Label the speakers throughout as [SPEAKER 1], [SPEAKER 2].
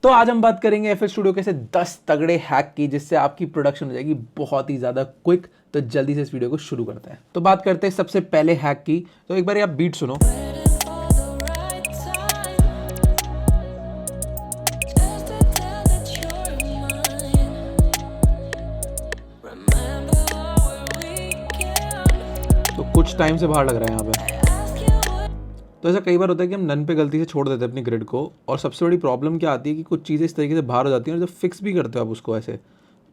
[SPEAKER 1] तो आज हम बात करेंगे एफएल स्टूडियो के ऐसे 10 तगड़े हैक की जिससे आपकी प्रोडक्शन हो जाएगी बहुत ही ज़्यादा क्विक। तो जल्दी से इस वीडियो को शुरू करते हैं। तो बात करते हैं सबसे पहले हैक की। तो एक बार आप बीट सुनो। तो कुछ टाइम से बाहर लग रहा है यहाँ पे। तो ऐसा कई बार होता है कि हम नन पे गलती से छोड़ देते हैं अपनी ग्रिड को, और सबसे बड़ी प्रॉब्लम क्या आती है कि कुछ चीज़ें इस तरीके से बाहर हो जाती हैं और जब फिक्स भी करते हो आप उसको ऐसे,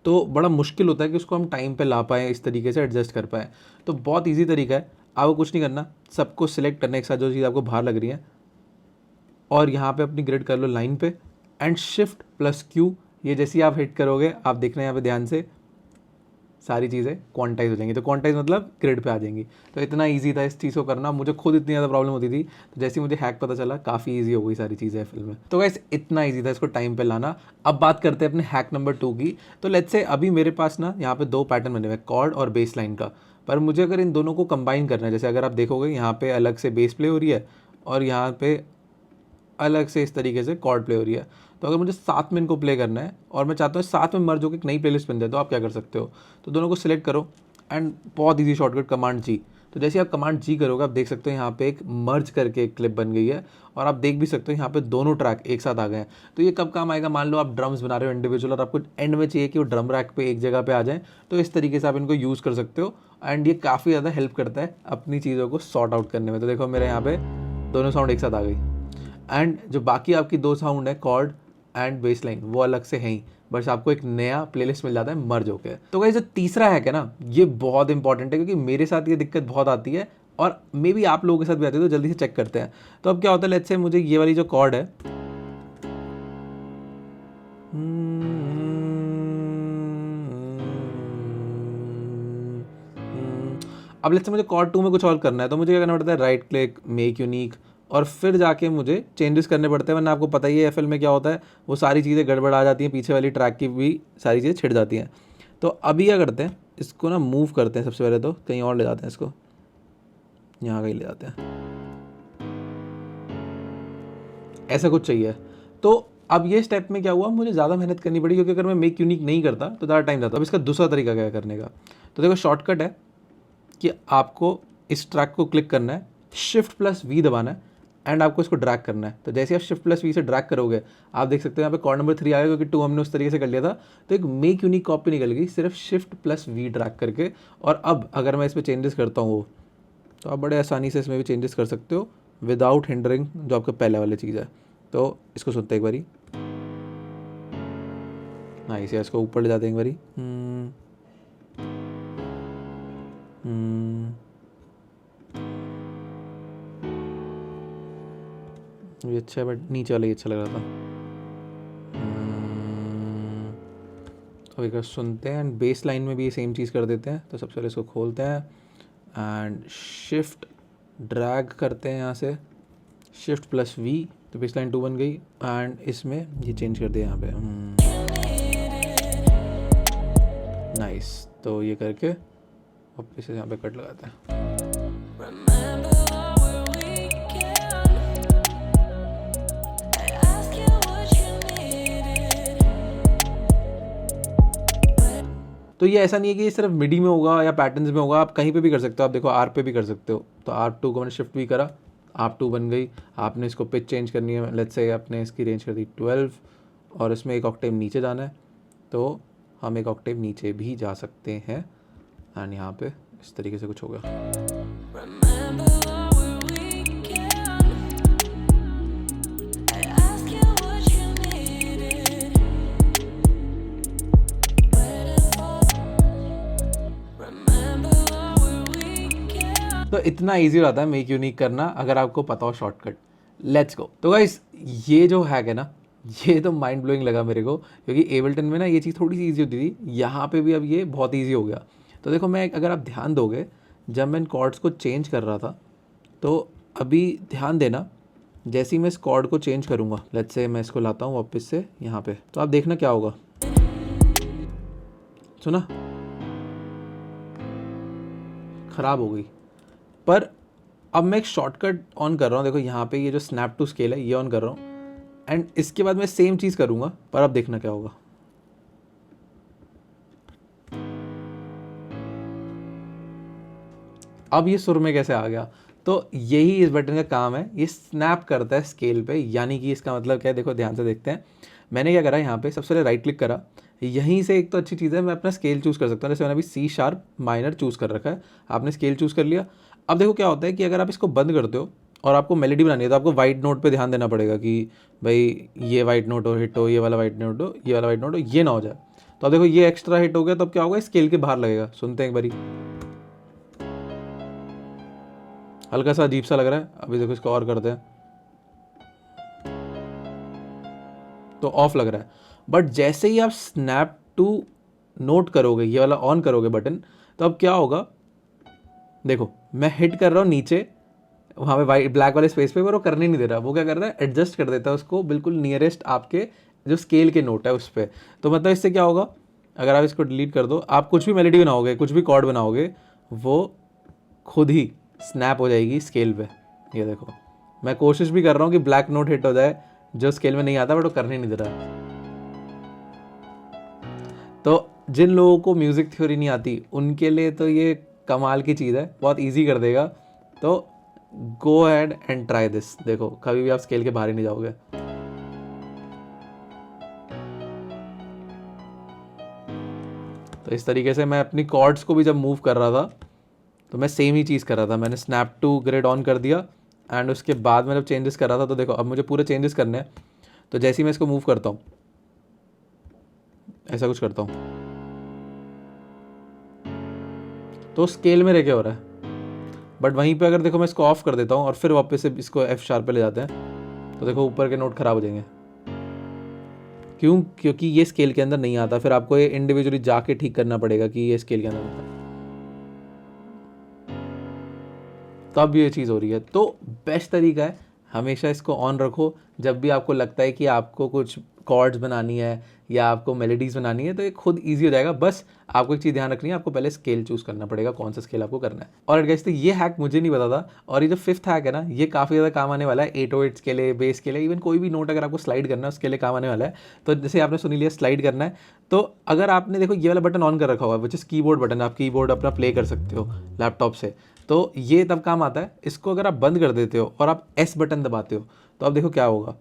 [SPEAKER 1] तो बड़ा मुश्किल होता है कि उसको हम टाइम पे ला पाएँ, इस तरीके से एडजस्ट कर पाएँ। तो बहुत ईजी तरीका है, आपको कुछ नहीं करना, सबको सिलेक्ट करने के साथ जो चीज़ आपको बाहर लग रही है और यहाँ पे अपनी ग्रिड कर लो लाइन पे, एंड शिफ्ट प्लस क्यू, ये जैसे ही आप हिट करोगे आप देखना यहाँ पे ध्यान से सारी चीज़ें क्वांटाइज हो जाएंगी। तो क्वांटाइज मतलब ग्रिड पे आ जाएंगी। तो इतना इजी था इस चीज़ को करना, मुझे खुद इतनी ज़्यादा प्रॉब्लम होती थी, तो जैसे ही मुझे हैक पता चला काफ़ी इजी हो गई सारी चीज़ें फिल्म में। तो गाइस इतना इजी था इसको टाइम पे लाना। अब बात करते हैं अपने हैक नंबर 2 की। तो लेट्स से अभी मेरे पास ना यहाँ पे 2 पैटर्न बने हुए हैं, कॉर्ड और बेस लाइन का, पर मुझे अगर इन दोनों को कंबाइन करना है, जैसे अगर आप देखोगे यहाँ पे अलग से बेस प्ले हो रही है और यहाँ पे अलग से इस तरीके से कॉर्ड प्ले हो रही है, तो अगर मुझे साथ में इनको प्ले करना है और मैं चाहता हूँ साथ में मर्ज होकर एक नई प्लेलिस्ट बन जाए, तो आप क्या कर सकते हो, तो दोनों को सिलेक्ट करो एंड बहुत इजी शॉर्टकट कमांड जी। तो जैसे आप कमांड जी करोगे आप देख सकते हो यहाँ पे एक मर्ज करके एक क्लिप बन गई है, और आप देख भी सकते हो यहाँ पे दोनों ट्रैक एक साथ आ गए हैं। तो ये कब काम आएगा, मान लो आप ड्रम्स बना रहे हो इंडिविजुअल और आपको एंड में चाहिए कि वो ड्रम रैक पे एक जगह पे आ जाए, तो इस तरीके से आप इनको यूज़ कर सकते हो, एंड ये काफ़ी ज़्यादा हेल्प करता है अपनी चीज़ों को सॉर्ट आउट करने में। तो देखो मेरे यहाँ पे दोनों साउंड एक साथ आ गई, एंड जो बाकी आपकी 2 साउंड है कॉर्ड एंड बेस लाइन वो अलग से हैं ही, बस आपको एक नया प्लेलिस्ट मिल जाता है मर्ज होके। तो गाइस जो तीसरा हैक है ना, ये बहुत इंपॉर्टेंट है क्योंकि मेरे साथ ये दिक्कत बहुत आती है और मे बी आप लोगों के साथ भी आती है, तो जल्दी से चेक करते हैं। तो अब क्या होता है, लेट्स से मुझे ये वाली जो कॉर्ड है, अब लेट्स से मुझे कॉर्ड 2 में कुछ और करना है, तो मुझे क्या करना पड़ता है, राइट क्लिक, मेक यूनिक, और फिर जाके मुझे चेंजेस करने पड़ते हैं, वरना आपको पता ही है एफएल में क्या होता है, वो सारी चीज़ें गड़बड़ आ जाती हैं, पीछे वाली ट्रैक की भी सारी चीज़ें छिड़ जाती हैं। तो अभी क्या करते हैं, इसको ना मूव करते हैं, सबसे पहले तो कहीं और ले जाते हैं इसको, यहाँ कहीं ले जाते हैं, ऐसा कुछ चाहिए। तो अब ये स्टेप में क्या हुआ, मुझे ज़्यादा मेहनत करनी पड़ी, क्योंकि अगर मैं मेक यूनिक नहीं करता तो ज़्यादा टाइम जाता। अब इसका दूसरा तरीका क्या है करने का, तो देखो शॉर्टकट है कि आपको इस ट्रैक को क्लिक करना है, शिफ्ट प्लस वी दबाना है, एंड आपको इसको ड्रैग करना है। तो जैसे आप शिफ्ट प्लस वी से ड्रैग करोगे आप देख सकते हो यहाँ पे कॉर्ड नंबर 3 आएगा, क्योंकि 2 हमने उस तरीके से कर लिया था। तो एक मेक यूनिक कॉपी निकल गई सिर्फ शिफ्ट प्लस वी ड्रैग करके। और अब अगर मैं इसमें चेंजेस करता हूँ तो आप बड़े आसानी से इसमें भी चेंजेस कर सकते हो विदाउट हिंडरिंग जो आपका पहले वाली चीज़ है। तो इसको सुनते एक बारी, हाँ इसे इसको ऊपर ले जाते हैं एक बारी, ये अच्छा है बट नीचे वाला ही अच्छा लग रहा था। तो एक बार सुनते हैं, एंड बेस लाइन में भी सेम चीज़ कर देते हैं। तो सबसे पहले इसको खोलते हैं एंड शिफ्ट ड्रैग करते हैं यहाँ से, शिफ्ट प्लस वी, तो बेस लाइन 2 बन गई, एंड इसमें ये चेंज कर दिया यहाँ पे, नाइस। तो ये करके वापस यहाँ पे कट लगाते हैं। तो ये ऐसा नहीं है कि ये सिर्फ मिडी में होगा या पैटर्न्स में होगा, आप कहीं पे भी कर सकते हो। आप देखो आर पे भी कर सकते हो। तो R2 को मैंने शिफ्ट भी करा, R2 बन गई। आपने इसको पिच चेंज करनी है, लेट्स से आपने इसकी रेंज कर दी 12, और इसमें एक ऑक्टेव नीचे जाना है, तो हम एक ऑक्टेव नीचे भी जा सकते हैं, एंड यहाँ पे इस तरीके से कुछ होगा। तो इतना इजी रहता है मेक यूनिक करना अगर आपको पता हो शॉर्टकट। Let's go. तो गाइस ये जो हैक है ना, ये तो माइंड ब्लोइंग लगा मेरे को, क्योंकि एबल्टन में ना ये चीज़ थोड़ी सी ईजी होती थी, यहाँ पे भी अब ये बहुत ईजी हो गया। तो देखो मैं, अगर आप ध्यान दोगे, जब मैं इन कॉर्ड्स को चेंज कर रहा था, तो अभी ध्यान देना, जैसे ही मैं इस कॉर्ड को चेंज करूँगा, लेट्स से मैं इसको लाता हूँ वापस से यहाँ पे, तो आप देखना क्या होगा, सुना, ख़राब हो गई। पर अब मैं एक शॉर्टकट ऑन कर रहा हूँ, देखो यहाँ पे ये जो स्नैप टू स्केल है ये ऑन कर रहा हूँ, एंड इसके बाद मैं सेम चीज़ करूँगा, पर अब देखना क्या होगा। अब ये सुर में कैसे आ गया, तो यही इस बटन का काम है, ये स्नैप करता है स्केल पे। यानी कि इसका मतलब क्या है, देखो ध्यान से देखते हैं। मैंने क्या करा, यहाँ पे सबसे पहले राइट क्लिक करा, यहीं से एक तो अच्छी चीज़ है मैं अपना स्केल चूज़ कर सकता हूँ। जैसे मैंने अभी सी शार्प माइनर चूज़ कर रखा है, आपने स्केल चूज़ कर लिया। अब देखो क्या होता है कि अगर आप इसको बंद करते हो और आपको मेलोडी बनानी है, तो आपको वाइट नोट पे ध्यान देना पड़ेगा कि भाई ये वाइट नोट हो, हिट हो, ये वाला वाइट नोट हो, ये वाला वाइट नोट हो, ये ना हो जाए। तो अब देखो ये एक्स्ट्रा हिट हो गया, तब क्या होगा, स्केल के बाहर लगेगा। सुनते हैं एक बारी, हल्का सा अजीब सा लग रहा है। अभी देखो इसको और करते हैं तो ऑफ लग रहा है। बट जैसे ही आप स्नैप टू नोट करोगे, ये वाला ऑन करोगे बटन, तो अब क्या होगा, देखो मैं हिट कर रहा हूँ नीचे, वहाँ पे वाइट ब्लैक वाले स्पेस पे, पर वो करने नहीं दे रहा। वो क्या कर रहा है, एडजस्ट कर देता है उसको बिल्कुल नियरेस्ट आपके जो स्केल के नोट है उस पर। तो मतलब इससे क्या होगा, अगर आप इसको डिलीट कर दो, आप कुछ भी मेलोडी बनाओगे, कुछ भी कॉर्ड बनाओगे, वो खुद ही स्नैप हो जाएगी स्केल पे। ये देखो, मैं कोशिश भी कर रहा हूँ कि ब्लैक नोट हिट हो जाए जो स्केल में नहीं आता, बट वो करने नहीं दे रहा है। तो जिन लोगों को म्यूज़िक थ्योरी नहीं आती, उनके लिए तो ये कमाल की चीज़ है, बहुत इजी कर देगा। तो go ahead and try this. देखो कभी भी आप स्केल के बाहर ही नहीं जाओगे। तो इस तरीके से मैं अपनी कॉर्ड्स को भी जब मूव कर रहा था, तो मैं सेम ही चीज़ कर रहा था। मैंने स्नैप टू ग्रिड ऑन कर दिया, एंड उसके बाद मैं जब चेंजेस कर रहा था, तो देखो अब मुझे पूरे चेंजेस करने हैं। तो जैसे ही मैं इसको मूव करता हूँ, ऐसा कुछ करता हूँ, तो स्केल में रह के हो रहा है। बट वहीं पे अगर देखो मैं इसको ऑफ कर देता हूँ और फिर वापस से इसको एफ शार्प पे ले जाते हैं, तो देखो ऊपर के नोट खराब हो जाएंगे। क्यों? क्योंकि ये स्केल के अंदर नहीं आता। फिर आपको ये इंडिविजुअली जाके ठीक करना पड़ेगा कि ये स्केल के अंदर आता है, तब ये चीज़ हो रही है। तो बेस्ट तरीका है, हमेशा इसको ऑन रखो। जब भी आपको लगता है कि आपको कुछ कॉर्ड्स बनानी है या आपको मेलोडीज बनानी है, तो ये खुद इजी हो जाएगा। बस आपको एक चीज़ ध्यान रखनी है, आपको पहले स्केल चूज़ करना पड़ेगा, कौन सा स्केल आपको करना है। और गाइस, तो ये हैक मुझे नहीं पता था, और ये जो फिफ्थ हैक है ना, ये काफ़ी ज़्यादा काम आने वाला है 808s के लिए, बेस के लिए, इवन कोई भी नोट अगर आपको स्लाइड करना है उसके लिए काम आने वाला है। तो जैसे आपने सुनी लिया स्लाइड करना है, तो अगर आपने देखो ये वाला बटन ऑन कर रखा हुआ है, विच इज़ कीबोर्ड बटन, आप कीबोर्ड अपना प्ले कर सकते हो लैपटॉप से, तो ये तब काम आता है। इसको अगर आप बंद कर देते हो और आप एस बटन दबाते हो, तो अब देखो क्या होगा,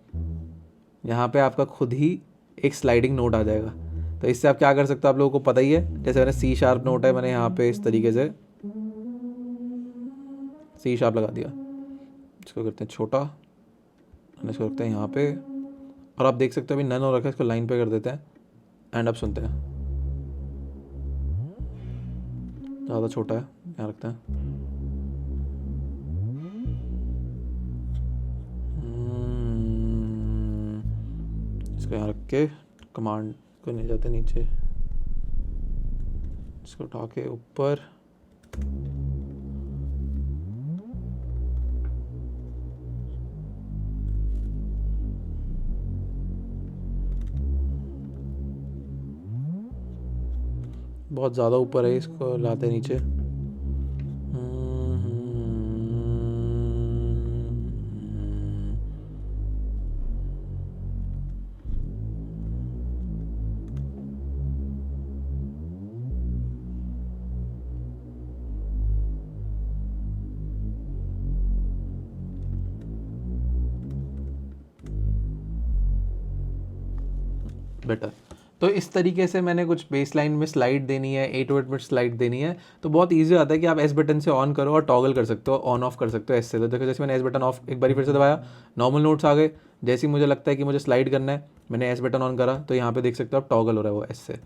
[SPEAKER 1] यहाँ पे आपका खुद ही एक स्लाइडिंग नोट आ जाएगा। तो इससे आप क्या कर सकते हो, आप लोगों को पता ही है। जैसे मैंने सी शार्प नोट है, मैंने यहाँ पे इस तरीके से सी शार्प लगा दिया, इसको करते हैं छोटा, इसको रखते हैं यहाँ पे, और आप देख सकते हो अभी नन हो रखा है, इसको लाइन पे कर देते हैं। एंड अब सुनते हैं, ज़्यादा छोटा है, यहाँ रखते हैं। इसको यहाँ रख के कमांड को ले जाते नीचे, इसको उठा के ऊपर, बहुत ज़्यादा ऊपर है, इसको लाते नीचे। बेटर। तो इस तरीके से मैंने कुछ बेस लाइन में स्लाइड देनी है, 8 मिनट स्लाइड देनी है, तो बहुत इजी आता है कि आप एस बटन से ऑन करो और टॉगल कर सकते हो, ऑन ऑफ कर सकते हो एस से। तो देखो जैसे मैंने एस बटन ऑफ एक बार फिर से दबाया, नॉर्मल नोट्स आ गए। जैसे ही मुझे लगता है कि मुझे स्लाइड करना है, मैंने एस बटन ऑन करा, तो यहाँ पे देख सकते हो आप टॉगल हो रहा है वो एस से।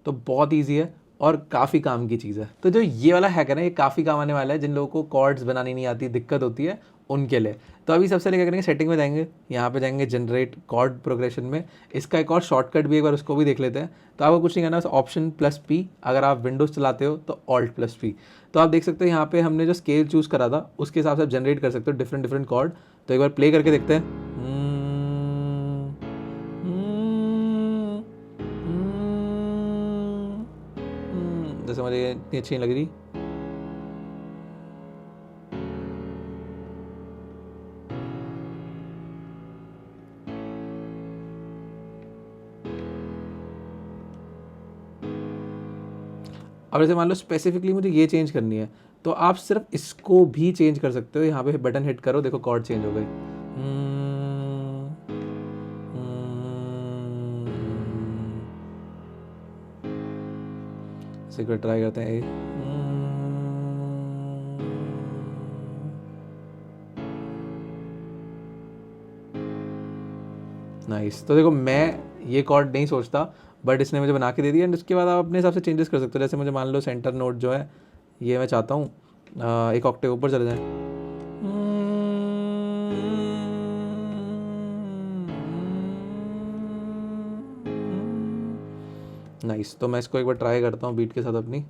[SPEAKER 1] तो बहुत ईजी है और काफ़ी काम की चीज़ है। तो जो ये वाला हैक है ना, ये काफ़ी काम आने वाला है जिन लोगों को कॉर्ड्स बनानी नहीं आती, दिक्कत होती है उनके लिए। तो अभी सबसे पहले क्या करेंगे, सेटिंग में जाएंगे, यहाँ पे जाएंगे जनरेट कॉर्ड प्रोग्रेशन में। इसका एक और शॉर्टकट भी एक बार उसको भी देख लेते हैं। तो आपको कुछ नहीं करना, बस ऑप्शन प्लस पी, अगर आप विंडोज़ चलाते हो तो ऑल्ट प्लस पी। तो आप देख सकते हो यहाँ पे हमने जो स्केल चूज़ करा था उसके हिसाब से आप जनरेट कर सकते हो डिफरेंट डिफरेंट कॉर्ड। तो एक बार प्ले करके देखते हैं। जैसे मुझे इतनी अच्छी नहीं लग रही, अब जैसे मान लो स्पेसिफिकली मुझे ये चेंज करनी है, तो आप सिर्फ इसको भी चेंज कर सकते हो। यहाँ पे बटन हिट करो, देखो कॉर्ड चेंज हो गई। इसे ट्राई करते हैं। नाइस। तो देखो मैं ये कॉर्ड नहीं सोचता, बट इसने मुझे बना के दे दिया। एंड उसके बाद आप अपने हिसाब से चेंजेस कर सकते हो। जैसे मुझे मान लो सेंटर नोट जो है ये मैं चाहता हूँ एक ऑक्टेव ऊपर चले जाए। नाइस। तो मैं इसको एक बार ट्राई करता हूँ बीट के साथ अपनी।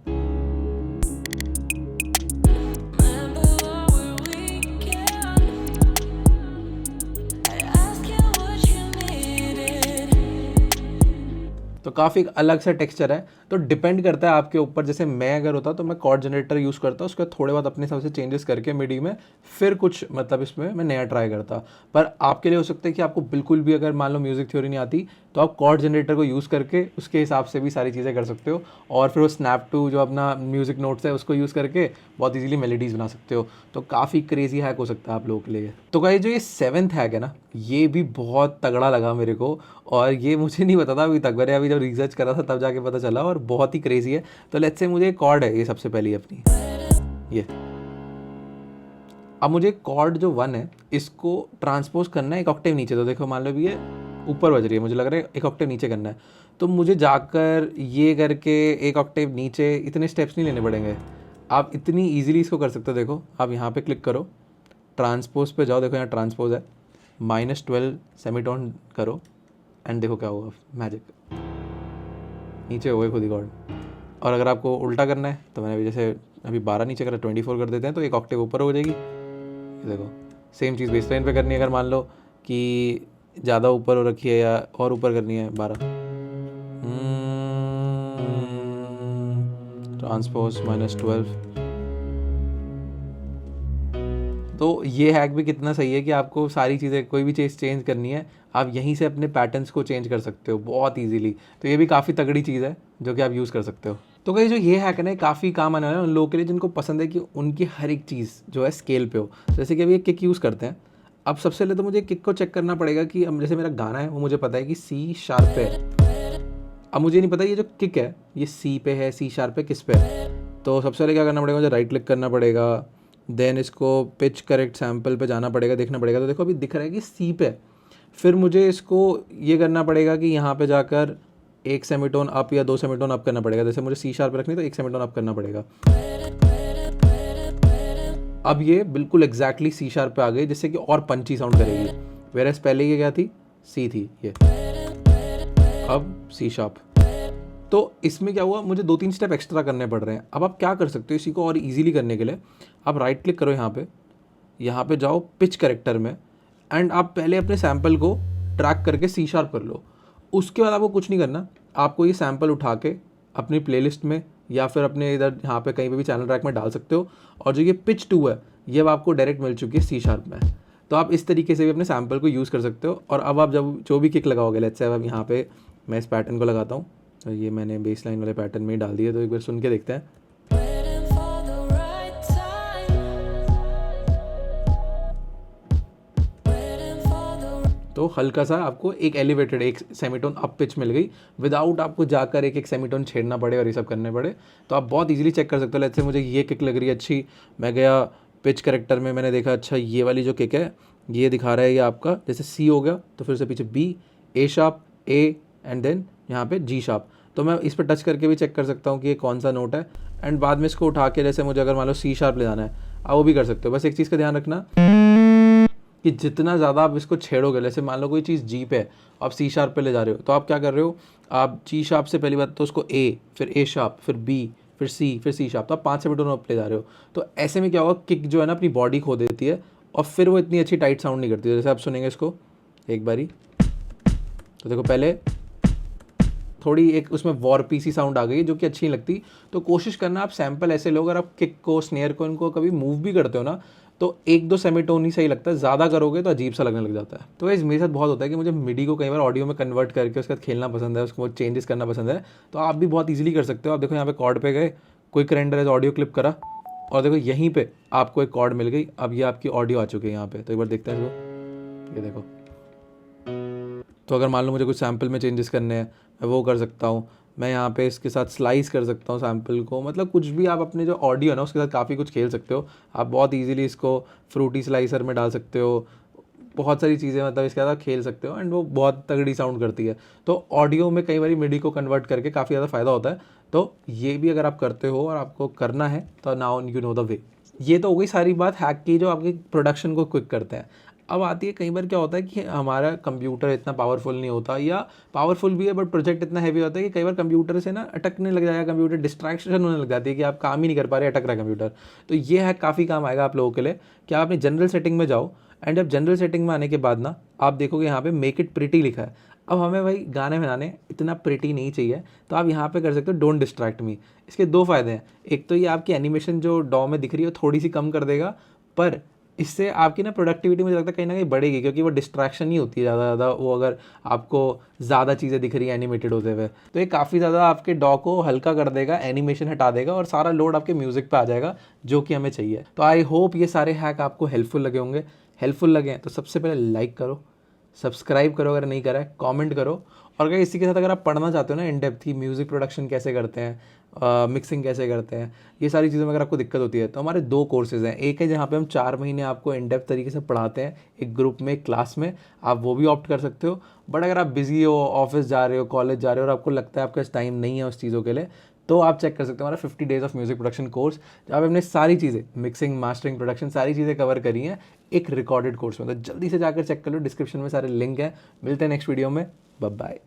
[SPEAKER 1] तो काफ़ी अलग सा टेक्सचर है। तो डिपेंड करता है आपके ऊपर। जैसे मैं अगर होता तो मैं कॉर्ड जनरेटर यूज़ करता, उसके बाद थोड़े बहुत अपने हिसाब से चेंजेस करके मिडी में फिर कुछ मतलब इसमें मैं नया ट्राई करता। पर आपके लिए हो सकता है कि आपको बिल्कुल भी अगर मान लो म्यूज़िक थ्योरी नहीं आती, तो आप कॉर्ड जनरेटर को यूज़ करके उसके हिसाब से भी सारी चीज़ें कर सकते हो। और फिर वो स्नैप टू जो अपना म्यूज़िक नोट्स है उसको यूज़ करके बहुत ईजिली मेलोडीज़ बना सकते हो। तो काफ़ी क्रेजी हैक हो सकता है आप लोगों के लिए। तो गाइस जो ये 7th हैक है ना, ये भी बहुत तगड़ा लगा मेरे को। और ये मुझे नहीं पता था अभी तक, मैंने अभी जब रिसर्च करा था तब जाके पता चला, और बहुत ही क्रेजी है। तो लेट्स से मुझे कॉर्ड है ये सबसे पहली अपनी ये। अब मुझे कॉर्ड जो 1 है इसको ट्रांसपोज करना है एक ऑक्टेव नीचे। तो देखो मान लो भी ये ऊपर बज रही है, मुझे लग रहा है एक ऑक्टेव नीचे करना है। तो मुझे जाकर ये करके एक ऑक्टेव नीचे, इतने स्टेप्स नहीं लेने पड़ेंगे। आप इतनी ईजिली इसको कर सकते हो। देखो आप यहाँ पे क्लिक करो, ट्रांसपोज पे जाओ, देखो यहाँ ट्रांसपोज है, -12 सेमीटोन करो, एंड देखो क्या होगा, मैजिक, नीचे हो गए खुद ही कॉर्ड। और अगर आपको उल्टा करना है तो मैंने अभी जैसे अभी 12 नीचे करा, 24 कर देते हैं, तो एक ऑक्टेव ऊपर हो जाएगी। ये देखो सेम चीज़ बेस लाइन पे करनी है। अगर मान लो कि ज़्यादा ऊपर हो रखी है या और ऊपर करनी है 12, ट्रांसपोज -12। तो ये हैक भी कितना सही है कि आपको सारी चीज़ें कोई भी चीज़ चेंज करनी है, आप यहीं से अपने पैटर्न्स को चेंज कर सकते हो बहुत इजीली। तो ये भी काफ़ी तगड़ी चीज़ है जो कि आप यूज़ कर सकते हो। तो गाइस जो ये हैक है ना, काफ़ी काम आने वाला है उन लोगों के लिए जिनको पसंद है कि उनकी हर एक चीज़ जो है स्केल पे हो। जैसे कि अभी एक किक यूज़ करते हैं। अब सबसे पहले तो मुझे किक को चेक करना पड़ेगा कि अब जैसे मेरा गाना है वो मुझे पता है कि C# पे है। अब मुझे नहीं पता ये जो किक है ये C पे है, C# पे किस पे है। तो सबसे पहले क्या करना पड़ेगा, मुझे राइट क्लिक करना पड़ेगा, देन इसको पिच करेक्ट सैम्पल पे जाना पड़ेगा, देखना पड़ेगा। तो देखो अभी दिख रहा है कि C पे। फिर मुझे इसको ये करना पड़ेगा कि यहाँ पे जाकर 1 सेमीटोन अप या 2 सेमीटोन अप करना पड़ेगा। जैसे मुझे C# पे रखनी तो 1 सेमीटोन अप करना पड़ेगा। अब ये बिल्कुल एग्जैक्टली C# पे आ गई, जिससे कि और पंची साउंड करेगी। वेरएस पहले ये क्या थी, C थी ये, अब C#। तो इसमें क्या हुआ, मुझे 2-3 स्टेप एक्स्ट्रा करने पड़ रहे हैं। अब आप क्या कर सकते हो इसी को और इजीली करने के लिए, आप राइट क्लिक करो यहाँ पे जाओ पिच करेक्टर में, एंड आप पहले अपने सैम्पल को ट्रैक करके C# कर लो। उसके बाद आपको कुछ नहीं करना, आपको ये सैम्पल उठा के अपनी प्लेलिस्ट में या फिर अपने इधर यहाँ पे कहीं पे भी चैनल ट्रैक में डाल सकते हो। और जो ये पिच 2 है ये अब आपको डायरेक्ट मिल चुकी है C# में। तो आप इस तरीके से भी अपने सैम्पल को यूज़ कर सकते हो। और अब आप जब जो भी किक लगाओगे, लेट्स से अब यहाँ पे मैं इस पैटर्न को लगाता हूँ, तो ये मैंने बेस लाइन वाले पैटर्न में ही डाल दिया। तो एक बार सुन के देखते हैं। तो हल्का सा आपको एक एलिवेटेड 1 सेमीटोन अप पिच मिल गई, विदाउट आपको जाकर एक सेमीटोन छेड़ना पड़े और ये सब करने पड़े। तो आप बहुत इजीली चेक कर सकते हो। लेट्स से मुझे ये किक लग रही है अच्छी, मैं गया पिच करेक्टर में, मैंने देखा अच्छा ये वाली जो किक है ये दिखा रहा है ये आपका जैसे C हो गया, तो फिर से पीछे B, A#, A and then यहाँ पे G#। तो मैं इस पर टच करके भी चेक कर सकता हूँ कि ये कौन सा नोट है, एंड बाद में इसको उठा के जैसे मुझे अगर मान लो C# ले जाना है, आप वो भी कर सकते हो। बस एक चीज़ का ध्यान रखना कि जितना ज़्यादा आप इसको छेड़ोगे, जैसे मान लो कोई चीज़ G पे है, आप C# पे ले जा रहे हो, तो आप क्या कर रहे हो, आप G# से पहली बात तो उसको A, फिर A#, फिर B, फिर C, फिर C#, तो आप 5 सेमीटोन अप ले जा रहे हो। तो ऐसे में क्या होगा, किक जो है ना अपनी बॉडी खो देती है और फिर वो इतनी अच्छी टाइट साउंड नहीं करती है। जैसे आप सुनेंगे इसको एक बारी, तो देखो पहले थोड़ी एक उसमें वॉर्पी सी साउंड आ गई जो कि अच्छी नहीं लगती। तो कोशिश करना आप सैम्पल ऐसे लो, अगर आप किक को, स्नेयर को, इनको कभी मूव भी करते हो ना, तो 1-2 सेमीटोन ही सही लगता है, ज़्यादा करोगे तो अजीब सा लगने लग जाता है। तो गाइस मेरे साथ बहुत होता है कि मुझे मिडी को कई बार ऑडियो में कन्वर्ट करके उसके बाद खेलना पसंद है, उसको चेंजेस करना पसंद है। तो आप भी बहुत ईजिली कर सकते हो। आप देखो यहाँ पे कॉर्ड पे गए, quick render as audio clip करा और देखो यहीं पे आपको एक कॉर्ड मिल गई। अब ये आपकी ऑडियो आ चुकी है यहाँ पे। तो एक बार देखते हैं इसको, ये देखो। तो अगर मान लो मुझे कुछ सैम्पल में चेंजेस करने हैं, मैं वो कर सकता हूँ। मैं यहाँ पे इसके साथ स्लाइस कर सकता हूँ सैम्पल को, मतलब कुछ भी आप अपने जो ऑडियो है ना उसके साथ काफ़ी कुछ खेल सकते हो। आप बहुत इजीली इसको फ्रूटी स्लाइसर में डाल सकते हो, बहुत सारी चीज़ें मतलब इसके साथ खेल सकते हो एंड वो बहुत तगड़ी साउंड करती है। तो ऑडियो में कई बार मिडी को कन्वर्ट करके काफ़ी ज़्यादा फ़ायदा होता है। तो ये भी अगर आप करते हो और आपको करना है तो now you know the way. ये तो हो गई सारी बात हैक की जो आपकी प्रोडक्शन को क्विक करते हैं। अब आती है कई बार क्या होता है कि हमारा कंप्यूटर इतना पावरफुल नहीं होता, या पावरफुल भी है बट प्रोजेक्ट इतना हैवी होता है कि कई बार कंप्यूटर से ना अटकने लग जाएगा, कंप्यूटर डिस्ट्रैक्शन होने लग जाती है कि आप काम ही नहीं कर पा रहे, अटक रहा है कंप्यूटर। तो ये है काफ़ी काम आएगा आप लोगों के लिए कि आप अपनी जनरल सेटिंग में जाओ एंड जब जनरल सेटिंग में आने के बाद ना आप देखोगे यहाँ पे मेक इट प्रिटी लिखा है। अब हमें भाई गाने बनाने इतना प्रिटी नहीं चाहिए, तो आप यहाँ पे कर सकते हो डोंट डिस्ट्रैक्ट मी। इसके दो फ़ायदे हैं, एक तो ये आपकी एनिमेशन जो डॉ में दिख रही है वो थोड़ी सी कम कर देगा, पर इससे आपकी ना प्रोडक्टिविटी मुझे लगता है कहीं ना कहीं बढ़ेगी, क्योंकि वो डिस्ट्रैक्शन नहीं होती है ज़्यादा। वो अगर आपको ज़्यादा चीज़ें दिख रही है एनिमेटेड होते हुए, तो ये काफ़ी ज़्यादा आपके डॉ को हल्का कर देगा, एनिमेशन हटा देगा और सारा लोड आपके म्यूज़िक पे आ जाएगा, जो कि हमें चाहिए। तो आई होप ये सारे हैक आपको हेल्पफुल लगे होंगे। हेल्पफुल लगे तो सबसे पहले लाइक करो, सब्सक्राइब करो अगर नहीं करा है, कमेंट करो। और अगर इसी के साथ अगर आप पढ़ना चाहते हो ना in depth he music production कैसे करते हैं, मिक्सिंग कैसे करते हैं, ये सारी चीज़ों में अगर आपको दिक्कत होती है तो हमारे 2 कोर्सेज़ हैं। एक है जहाँ पे हम 4 महीने आपको इन डेप्थ तरीके से पढ़ाते हैं, एक ग्रुप में एक क्लास में, आप वो भी ऑप्ट कर सकते हो। बट अगर आप बिजी हो, ऑफिस जा रहे हो, कॉलेज जा रहे हो और आपको लगता है आपके पास टाइम नहीं है उस चीज़ों के लिए, तो आप चेक कर सकते हो हमारा 50 days of music production course, जहाँ पे हमने सारी चीज़ें मिक्सिंग, मास्टरिंग, प्रोडक्शन सारी चीज़ें कवर करी हैं एक रिकॉर्डेड कोर्स में। तो जल्दी से जाकर चेक कर लो, डिस्क्रिप्शन में सारे लिंक हैं। मिलते हैं नेक्स्ट वीडियो में, बाय बाय।